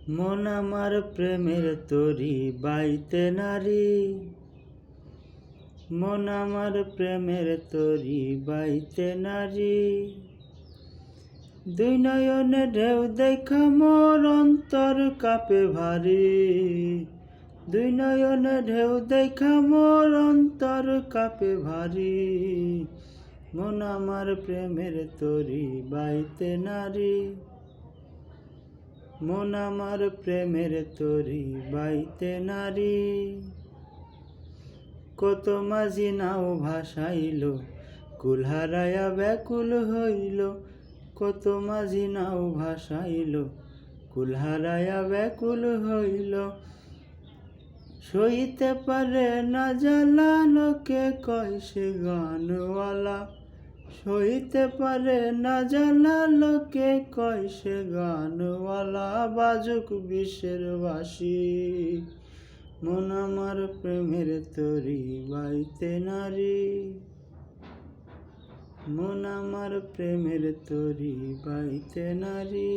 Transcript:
মন আমার প্রেমের তরি বাইতে নারী, মন আমার প্রেমের তরি বাইতে নারী। দুই নয়নে ঢেউ দেখা মোর অন্তর কাঁপে ভারী, দুই নয়নে ঢেউ দেখা মোর অন্তর কাঁপে ভারী। মন আমার প্রেমের তরি বাইতে নারী, মন আমার প্রেমের তরি বাইতে নারী। কত মাঝি নাও ভাসাইল, কুল হারায়া ব্যাকুল হইল। কত মাঝি নাও ভাসাইল, কুল হারায়া ব্যাকুল হইল। সইতে পারে না জ্বালা, লোকে কয় সে গানওয়ালা। সইতে পারে না জ্বালা, লোকে কয় সে গানওয়ালা। বাজুক বিষের বাঁশি, মন আমার প্রেমের তরি বাইতে নারী, মন আমার প্রেমের তরি বাইতে নারী।